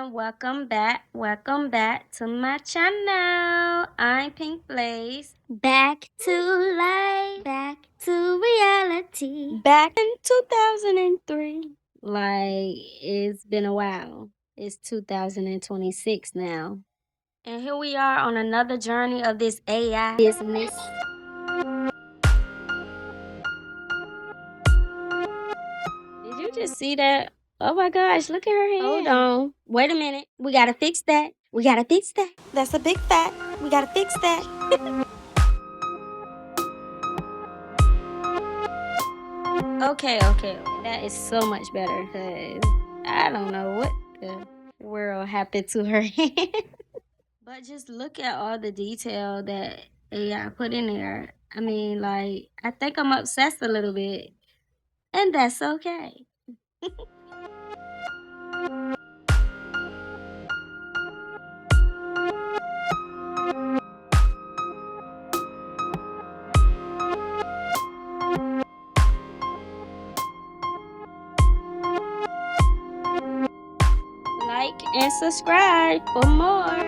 everyone. Welcome back to my channel. I'm Pink Blaze. Back to life, back to reality. Back in 2003. Like, it's been a while. It's 2026 now. And here we are on another journey of this AI business. Did you just see that? Oh my gosh, look at her hand. Hold on. Wait a minute. We gotta fix that. That's a big fact. We gotta fix that. Okay. That is so much better because I don't know what the world happened to her hand. But just look at all the detail that AI put in there. I mean, like, I think I'm obsessed a little bit, and that's okay. Like and subscribe for more.